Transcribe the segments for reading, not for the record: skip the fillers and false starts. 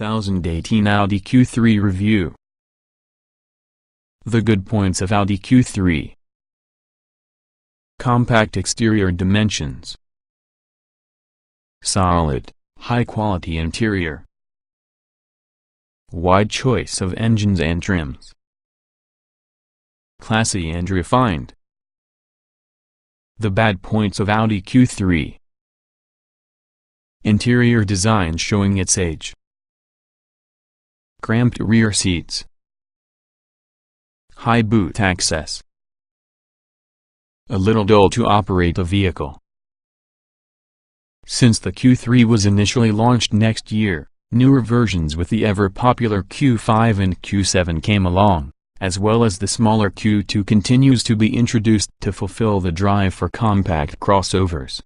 2018 Audi Q3 review. The good points of Audi Q3. Compact exterior dimensions. Solid, high-quality interior. Wide choice of engines and trims. Classy and refined. The bad points of Audi Q3. Interior design showing its age. Cramped rear seats. High boot access. A little dull to operate the vehicle. Since the Q3 was initially launched next year, newer versions with the ever-popular Q5 and Q7 came along, as well as the smaller Q2 continues to be introduced to fulfill the drive for compact crossovers.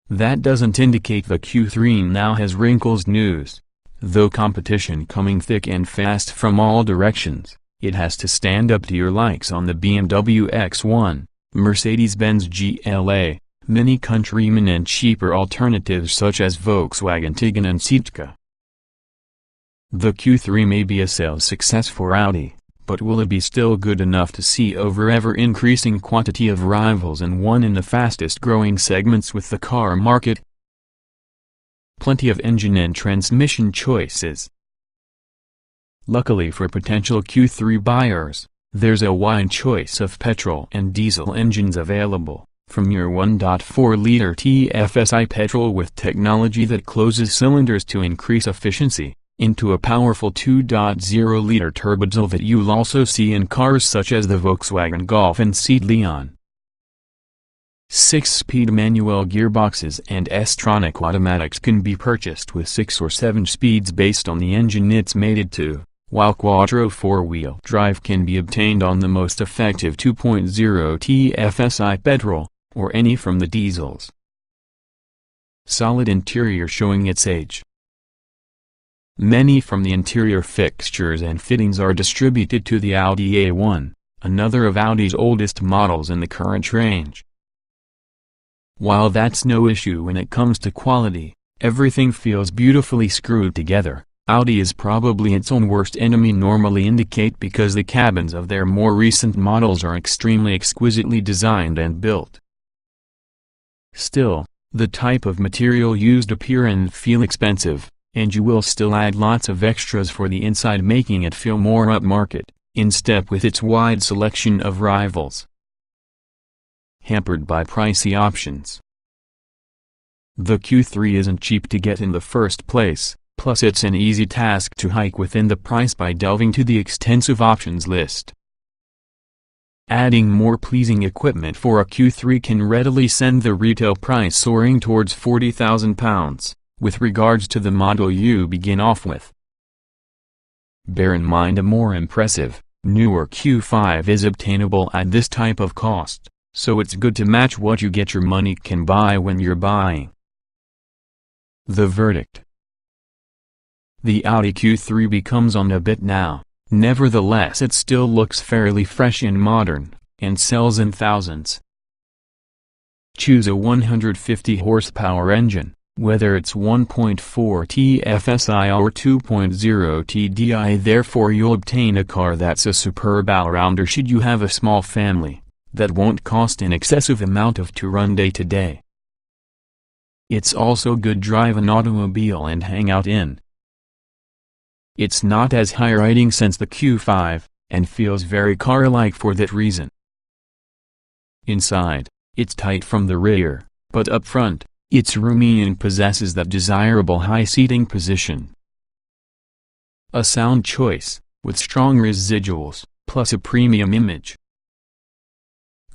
That doesn't indicate the Q3 now has wrinkles news. Though competition coming thick and fast from all directions, it has to stand up to your likes on the BMW X1, Mercedes-Benz GLA, Mini Countryman and cheaper alternatives such as Volkswagen Tiguan and Citroën. The Q3 may be a sales success for Audi, but will it be still good enough to see over ever-increasing quantity of rivals and one in the fastest-growing segments with the car market? Plenty of engine and transmission choices. Luckily for potential Q3 buyers, there's a wide choice of petrol and diesel engines available, from your 1.4-liter TFSI petrol with technology that closes cylinders to increase efficiency, into a powerful 2.0-liter turbodiesel that you'll also see in cars such as the Volkswagen Golf and Seat Leon. 6-speed manual gearboxes and S-tronic automatics can be purchased with 6 or 7 speeds based on the engine it's mated to, while quattro 4-wheel drive can be obtained on the most effective 2.0 TFSI petrol, or any from the diesels. Solid interior showing its age. Many from the interior fixtures and fittings are distributed to the Audi A1, another of Audi's oldest models in the current range. While that's no issue when it comes to quality, everything feels beautifully screwed together. Audi is probably its own worst enemy normally indicate because the cabins of their more recent models are extremely exquisitely designed and built. Still, the type of material used appear and feel expensive, and you will still add lots of extras for the inside making it feel more upmarket, in step with its wide selection of rivals. Hampered by pricey options. The Q3 isn't cheap to get in the first place, plus it's an easy task to hike within the price by delving to the extensive options list. Adding more pleasing equipment for a Q3 can readily send the retail price soaring towards £40,000. With regards to the model you begin off with. Bear in mind a more impressive, newer Q5 is obtainable at this type of cost, so it's good to match what you get your money can buy when you're buying. The verdict. The Audi Q3 becomes on a bit now, nevertheless it still looks fairly fresh and modern, and sells in thousands. Choose a 150 horsepower engine. Whether it's 1.4 TFSI or 2.0 TDI, therefore you'll obtain a car that's a superb all-rounder should you have a small family, that won't cost an excessive amount to run day to day. It's also good drive an automobile and hang out in. It's not as high-riding since the Q5, and feels very car-like for that reason. Inside, it's tight from the rear, but up front, it's roomy and possesses that desirable high seating position. A sound choice, with strong residuals, plus a premium image.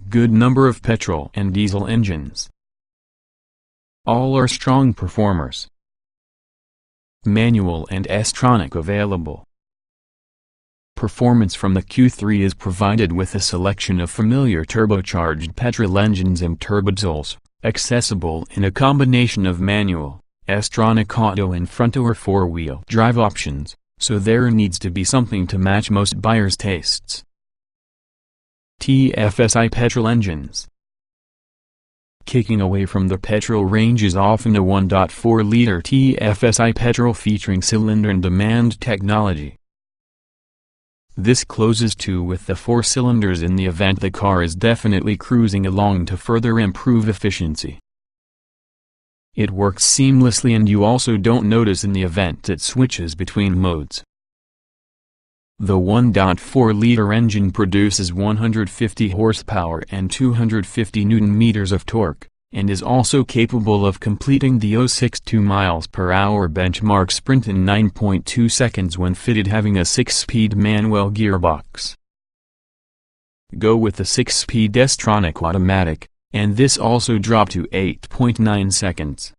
Good number of petrol and diesel engines. All are strong performers. Manual and S-tronic available. Performance from the Q3 is provided with a selection of familiar turbocharged petrol engines and turbodiesels, accessible in a combination of manual, S-tronic auto and front or 4-wheel drive options, so there needs to be something to match most buyers' tastes. TFSI petrol engines. Kicking away from the petrol range is often a 1.4-liter TFSI petrol featuring cylinder and demand technology. This closes too with the 4 cylinders in the event the car is definitely cruising along to further improve efficiency. It works seamlessly and you also don't notice in the event it switches between modes. The 1.4-liter engine produces 150 horsepower and 250 Nm of torque, and is also capable of completing the 0.62 mph benchmark sprint in 9.2 seconds when fitted having a 6-speed manual gearbox. Go with the 6-speed S-tronic automatic, and this also dropped to 8.9 seconds.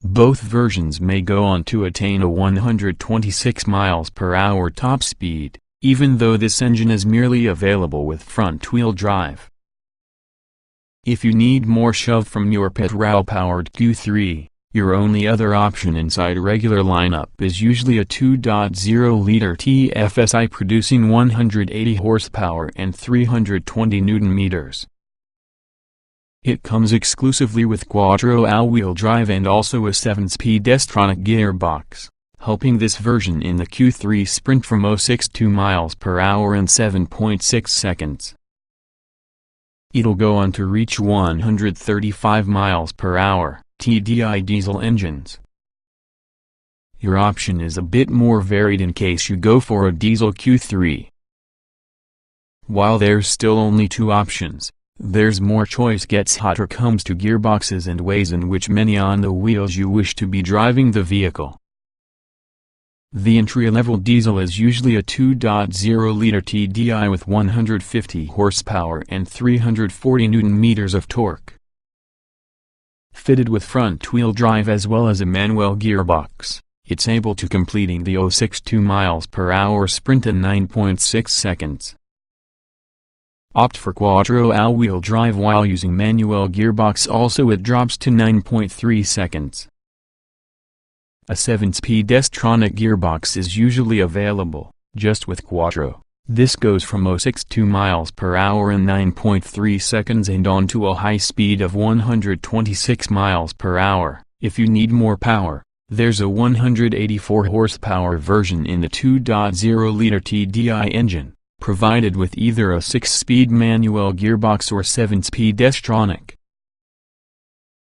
Both versions may go on to attain a 126 mph top speed, even though this engine is merely available with front-wheel drive. If you need more shove from your petrol-powered Q3, your only other option inside regular lineup is usually a 2.0-liter TFSI producing 180 horsepower and 320 Nm. It comes exclusively with quattro all-wheel drive and also a 7-speed S-tronic gearbox, helping this version in the Q3 sprint from 0.62 mph in 7.6 seconds. It'll go on to reach 135 mph, TDI diesel engines. Your option is a bit more varied in case you go for a diesel Q3. While there's still only 2 options, there's more choice gets hotter comes to gearboxes and ways in which many on the wheels you wish to be driving the vehicle. The entry-level diesel is usually a 2.0-liter TDI with 150 horsepower and 340 Nm of torque. Fitted with front-wheel drive as well as a manual gearbox, it's able to completing the 0.62 mph sprint in 9.6 seconds. Opt for quattro all-wheel drive while using manual gearbox also it drops to 9.3 seconds. A 7-speed S-tronic gearbox is usually available, just with quattro. This goes from 0.62 mph in 9.3 seconds and on to a high speed of 126 mph. If you need more power, there's a 184 horsepower version in the 2.0-liter TDI engine, provided with either a 6-speed manual gearbox or 7-speed S-tronic.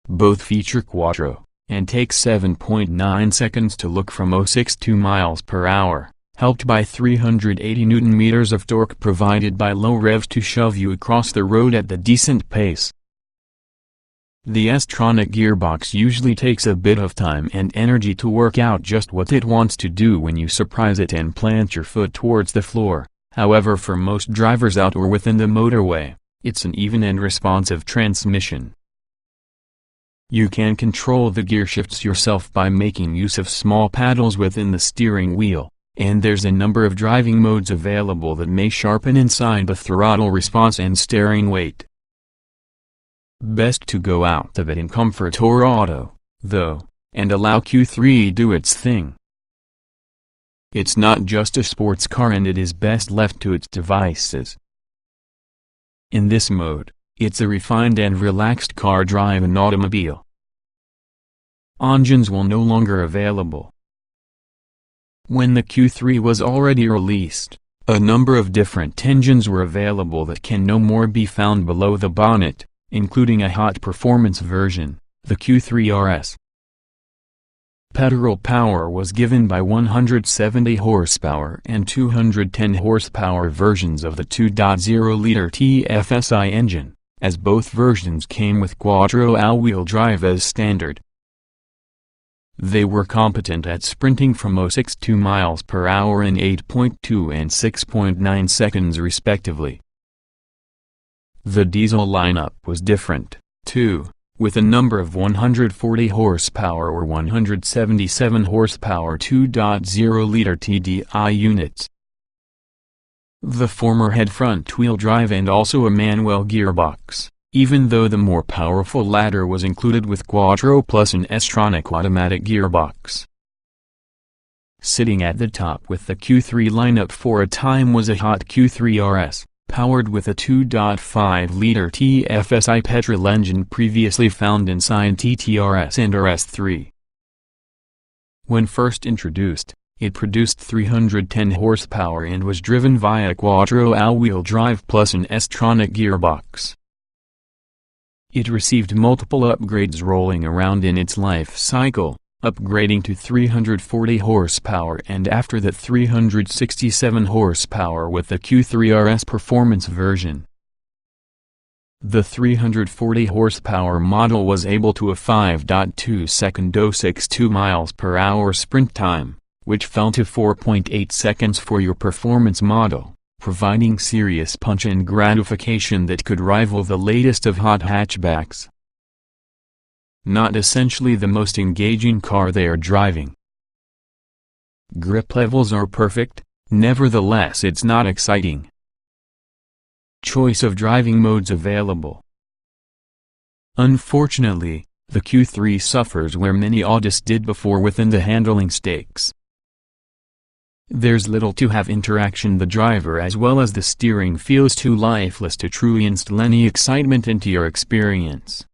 Both feature quattro, and take 7.9 seconds to look from 0.62 mph, helped by 380 Nm of torque provided by low revs to shove you across the road at a decent pace. The S-tronic gearbox usually takes a bit of time and energy to work out just what it wants to do when you surprise it and plant your foot towards the floor. However, for most drivers out or within the motorway, it's an even and responsive transmission. You can control the gear shifts yourself by making use of small paddles within the steering wheel, and there's a number of driving modes available that may sharpen inside the throttle response and steering weight. Best to go out of it in comfort or auto, though, and allow Q3 do its thing. It's not just a sports car and it is best left to its devices. In this mode, it's a refined and relaxed car driving automobile. Engines will no longer available. When the Q3 was already released, a number of different engines were available that can no more be found below the bonnet, including a hot performance version, the Q3 RS. Petrol power was given by 170 horsepower and 210 horsepower versions of the 2.0-liter TFSI engine, as both versions came with quattro all-wheel drive as standard. They were competent at sprinting from 0.62 mph in 8.2 and 6.9 seconds respectively. The diesel lineup was different, too, with a number of 140 horsepower or 177 horsepower 2.0-liter TDI units. The former had front-wheel drive and also a manual gearbox, even though the more powerful latter was included with quattro plus an S-tronic automatic gearbox. Sitting at the top with the Q3 lineup for a time was a hot Q3 RS, powered with a 2.5-liter TFSI petrol engine previously found inside TTRS and RS3. When first introduced, it produced 310 horsepower and was driven via quattro all-wheel drive plus an S-tronic gearbox. It received multiple upgrades rolling around in its life cycle, upgrading to 340 horsepower and after that 367 horsepower with the Q3 RS performance version. The 340 horsepower model was able to a 5.2-second 0.62 miles per hour sprint time, which fell to 4.8 seconds for your performance model, providing serious punch and gratification that could rival the latest of hot hatchbacks. Not essentially the most engaging car they are driving. Grip levels are perfect, nevertheless it's not exciting. Choice of driving modes available. Unfortunately, the Q3 suffers where many Audis did before within the handling stakes. There's little to have interaction. The driver as well as the steering feels too lifeless to truly instill any excitement into your experience.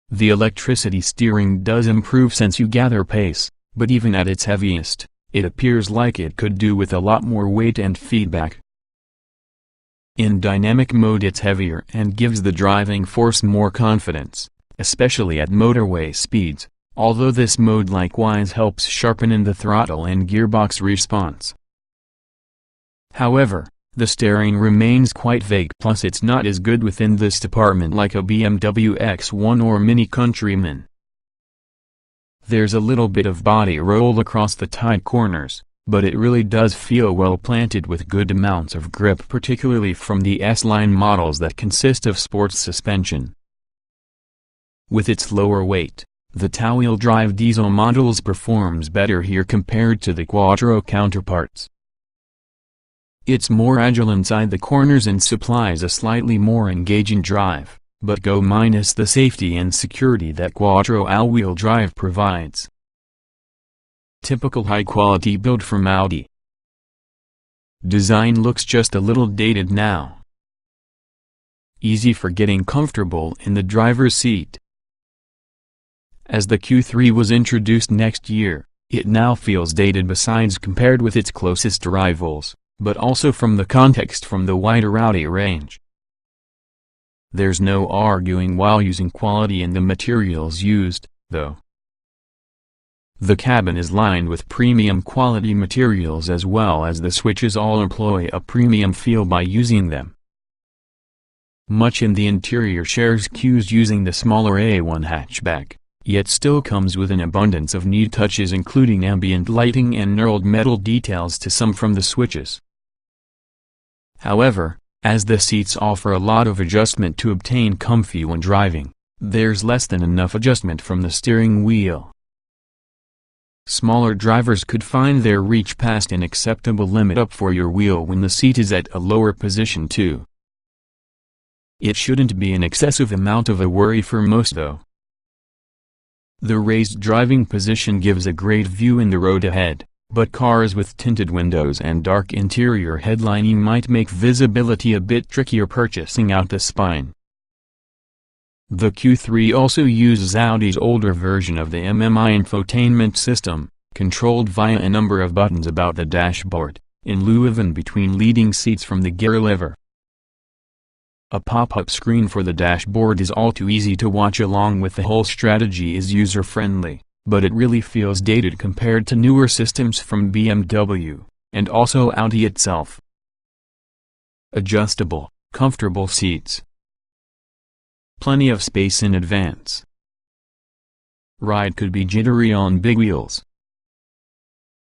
The electricity steering does improve since you gather pace, but even at its heaviest, it appears like it could do with a lot more weight and feedback. In dynamic mode it's heavier and gives the driving force more confidence, especially at motorway speeds, although this mode likewise helps sharpen in the throttle and gearbox response. However, the steering remains quite vague, plus it's not as good within this department like a BMW X1 or Mini Countryman. There's a little bit of body roll across the tight corners, but it really does feel well planted with good amounts of grip, particularly from the S-line models that consist of sports suspension. With its lower weight, the two-wheel drive diesel models performs better here compared to the quattro counterparts. It's more agile inside the corners and supplies a slightly more engaging drive, but go minus the safety and security that quattro all-wheel drive provides. Typical high-quality build from Audi. Design looks just a little dated now. Easy for getting comfortable in the driver's seat. As the Q3 was introduced next year, it now feels dated besides compared with its closest rivals, but also from the context from the wider Audi range. There's no arguing while using quality in the materials used, though. The cabin is lined with premium quality materials as well as the switches all employ a premium feel by using them. Much in the interior shares cues using the smaller A1 hatchback, yet still comes with an abundance of neat touches including ambient lighting and knurled metal details to some from the switches. However, as the seats offer a lot of adjustment to obtain comfy when driving, there's less than enough adjustment from the steering wheel. Smaller drivers could find their reach past an acceptable limit up for your wheel when the seat is at a lower position too. It shouldn't be an excessive amount of a worry for most though. The raised driving position gives a great view in the road ahead, but cars with tinted windows and dark interior headlining might make visibility a bit trickier purchasing out the spine. The Q3 also uses Audi's older version of the MMI infotainment system, controlled via a number of buttons about the dashboard, in lieu of and between leading seats from the gear lever. A pop-up screen for the dashboard is all too easy to watch along with the whole strategy is user-friendly, but it really feels dated compared to newer systems from BMW, and also Audi itself. Adjustable, comfortable seats. Plenty of space in advance. Ride could be jittery on big wheels.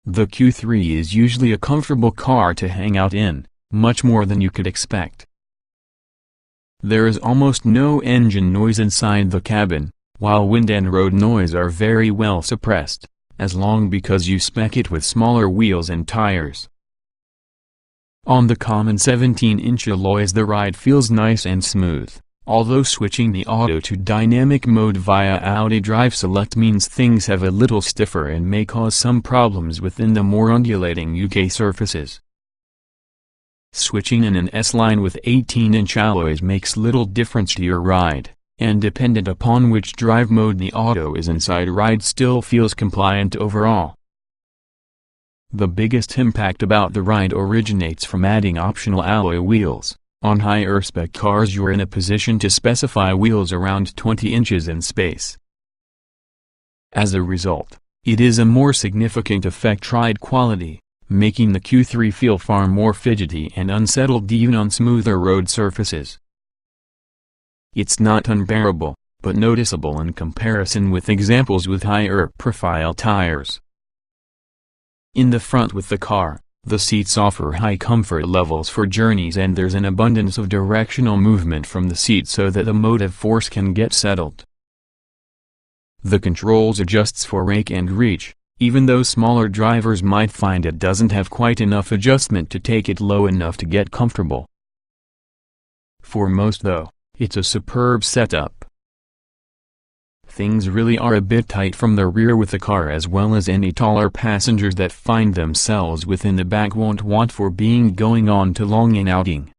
The Q3 is usually a comfortable car to hang out in, much more than you could expect. There is almost no engine noise inside the cabin, while wind and road noise are very well suppressed, as long because you spec it with smaller wheels and tires. On the common 17-inch alloys the ride feels nice and smooth, although switching the auto to dynamic mode via Audi Drive Select means things have a little stiffer and may cause some problems within the more undulating UK surfaces. Switching in an S-Line with 18-inch alloys makes little difference to your ride, and dependent upon which drive mode the auto is inside, ride still feels compliant overall. The biggest impact about the ride originates from adding optional alloy wheels. On higher spec cars you're in a position to specify wheels around 20 inches in space. As a result, it is a more significant effect ride quality, making the Q3 feel far more fidgety and unsettled even on smoother road surfaces. It's not unbearable, but noticeable in comparison with examples with higher profile tires. In the front with the car, the seats offer high comfort levels for journeys and there's an abundance of directional movement from the seat so that the motive force can get settled. The controls adjusts for rake and reach, even though smaller drivers might find it doesn't have quite enough adjustment to take it low enough to get comfortable. For most though, it's a superb setup. Things really are a bit tight from the rear with the car, as well as any taller passengers that find themselves within the back won't want for being going on too long an outing.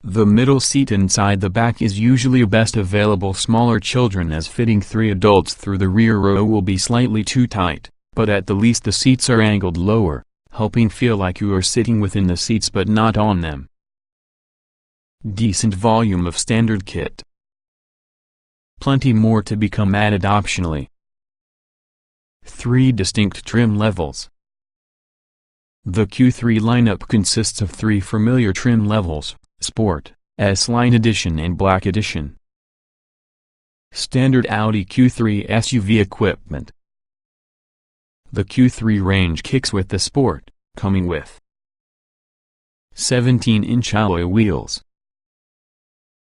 The middle seat inside the back is usually best available smaller children, as fitting 3 adults through the rear row will be slightly too tight, but at the least the seats are angled lower, helping feel like you are sitting within the seats but not on them. Decent volume of standard kit. Plenty more to become added optionally. 3 distinct trim levels. The Q3 lineup consists of 3 familiar trim levels: Sport, S-Line Edition and Black Edition. Standard Audi Q3 SUV equipment. The Q3 range kicks with the Sport, coming with 17-inch alloy wheels,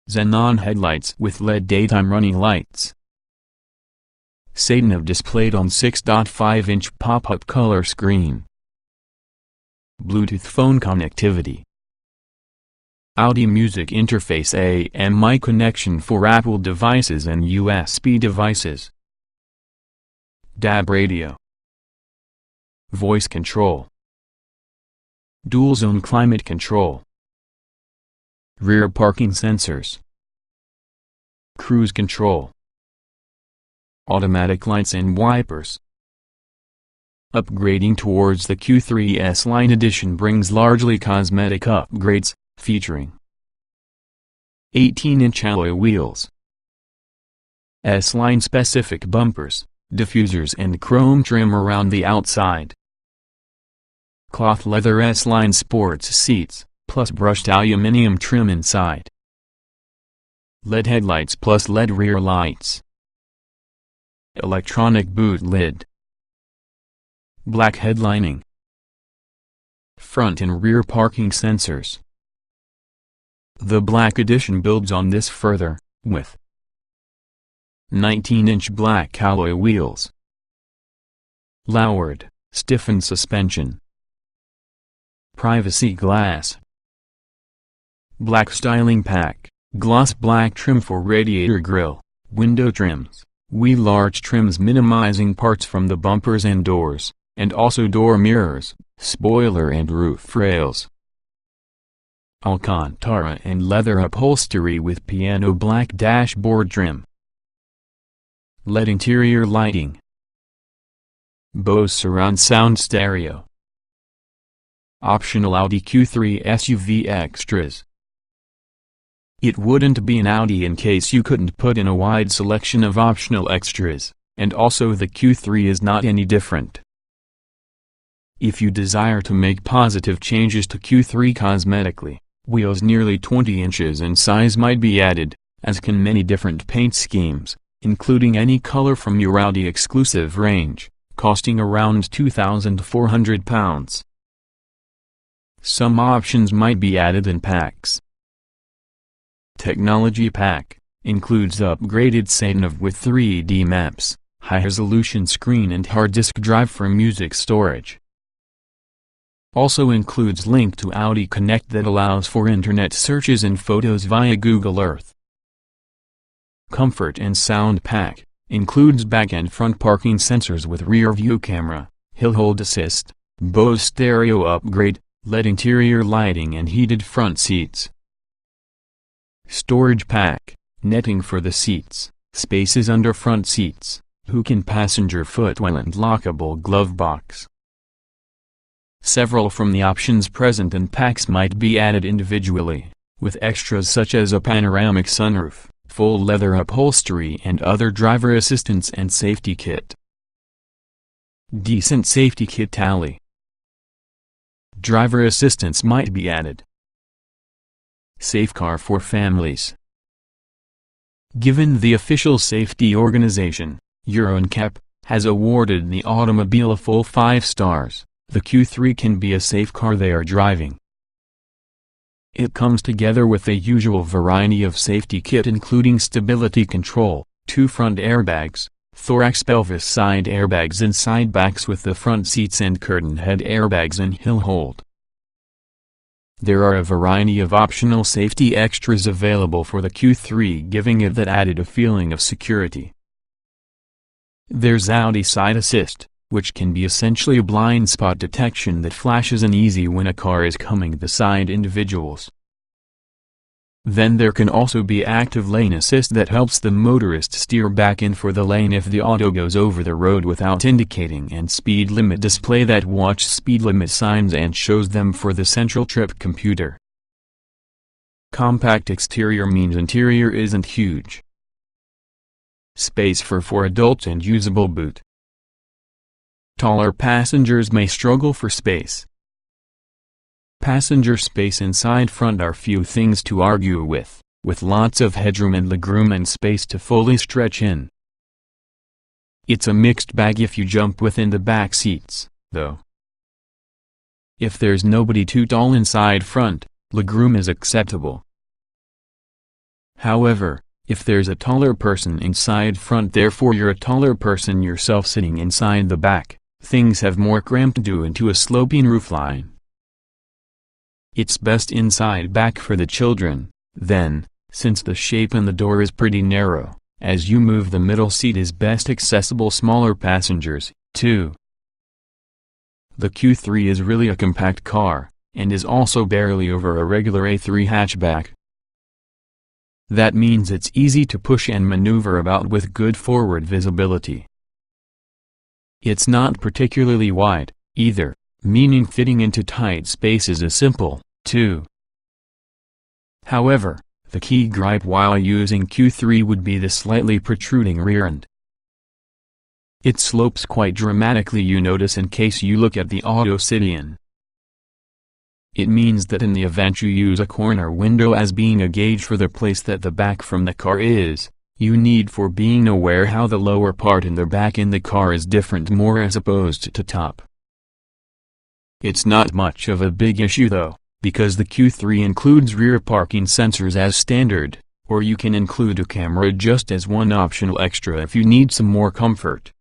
xenon headlights with LED daytime running lights, Sat-Nav displayed on 6.5-inch pop-up color screen, Bluetooth phone connectivity, Audi Music Interface AMI connection for Apple devices and USB devices, DAB radio, voice control, dual-zone climate control, rear parking sensors, cruise control, automatic lights and wipers. Upgrading towards the Q3 S-Line Edition brings largely cosmetic upgrades, featuring 18-inch alloy wheels, S-Line specific bumpers, diffusers and chrome trim around the outside, cloth leather S-Line sports seats, plus brushed aluminum trim inside, LED headlights plus LED rear lights, electronic boot lid, black headlining, front and rear parking sensors. The Black Edition builds on this further, with 19-inch black alloy wheels, lowered, stiffened suspension, privacy glass, black styling pack, gloss black trim for radiator grille, window trims, wheel arch trims minimizing parts from the bumpers and doors, and also door mirrors, spoiler and roof rails. Alcantara and leather upholstery with piano black dashboard trim, LED interior lighting, Bose surround sound stereo. Optional Audi Q3 SUV extras. It wouldn't be an Audi in case you couldn't put in a wide selection of optional extras, and also the Q3 is not any different. If you desire to make positive changes to Q3 cosmetically, wheels nearly 20 inches in size might be added, as can many different paint schemes, including any color from your Audi exclusive range, costing around £2,400. Some options might be added in packs. Technology pack includes upgraded Sat-Nav with 3D maps, high-resolution screen and hard disk drive for music storage. Also includes link to Audi Connect that allows for internet searches and photos via Google Earth. Comfort and sound pack includes back and front parking sensors with rear view camera, hill hold assist, Bose stereo upgrade, LED interior lighting and heated front seats. Storage pack, netting for the seats, spaces under front seats, hook and passenger footwell and lockable glove box. Several from the options present in packs might be added individually, with extras such as a panoramic sunroof, full leather upholstery and other driver assistance and safety kit. Decent safety kit tally. Driver assistance might be added. Safe car for families. Given the official safety organization, Euro NCAP, has awarded the automobile a full 5 stars, the Q3 can be a safe car they are driving. It comes together with the usual variety of safety kit including stability control, 2 front airbags, thorax pelvis side airbags and side backs with the front seats and curtain head airbags and hill hold. There are a variety of optional safety extras available for the Q3 giving it that added a feeling of security. There's Audi Side Assist, which can be essentially a blind spot detection that flashes an easy when a car is coming beside individuals. Then there can also be active lane assist that helps the motorist steer back in for the lane if the auto goes over the road without indicating, and speed limit display that watch speed limit signs and shows them for the central trip computer. Compact exterior means interior isn't huge. Space for 4 adults and usable boot. Taller passengers may struggle for space. Passenger space inside front are few things to argue with lots of headroom and legroom and space to fully stretch in. It's a mixed bag if you jump within the back seats, though. If there's nobody too tall inside front, legroom is acceptable. However, if there's a taller person inside front, therefore you're a taller person yourself sitting inside the back, things have more cramped due to a sloping roofline. It's best inside back for the children, then, since the shape in the door is pretty narrow, as you move the middle seat is best accessible smaller passengers, too. The Q3 is really a compact car, and is also barely over a regular A3 hatchback. That means it's easy to push and maneuver about with good forward visibility. It's not particularly wide, either, meaning fitting into tight spaces is simple, too. However, the key gripe while using Q3 would be the slightly protruding rear end. It slopes quite dramatically, you notice in case you look at the Auto Citation. It means that in the event you use a corner window as being a gauge for the place that the back from the car is, you need for being aware how the lower part in the back in the car is different more as opposed to top. It's not much of a big issue though, because the Q3 includes rear parking sensors as standard, or you can include a camera just as one optional extra if you need some more comfort.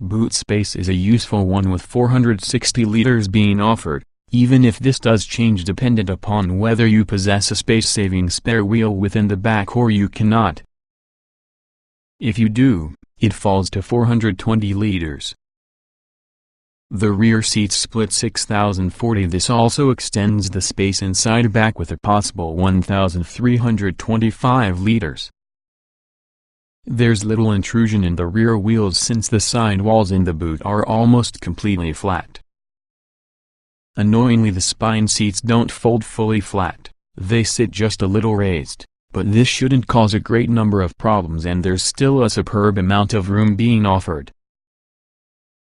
Boot space is a useful one with 460 liters being offered, even if this does change dependent upon whether you possess a space-saving spare wheel within the back or you cannot. If you do, it falls to 420 liters. The rear seats split 6,040. This also extends the space inside back with a possible 1,325 liters. There's little intrusion in the rear wheels since the side walls in the boot are almost completely flat. Annoyingly, the spine seats don't fold fully flat, they sit just a little raised, but this shouldn't cause a great number of problems and there's still a superb amount of room being offered.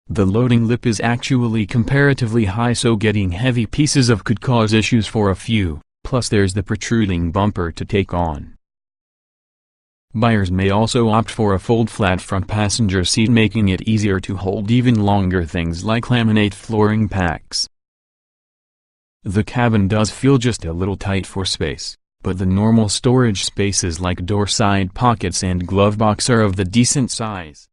The loading lip is actually comparatively high, so getting heavy pieces of could cause issues for a few, plus there's the protruding bumper to take on. Buyers may also opt for a fold-flat front passenger seat, making it easier to hold even longer things like laminate flooring packs. The cabin does feel just a little tight for space, but the normal storage spaces like door side pockets and glove box are of the decent size.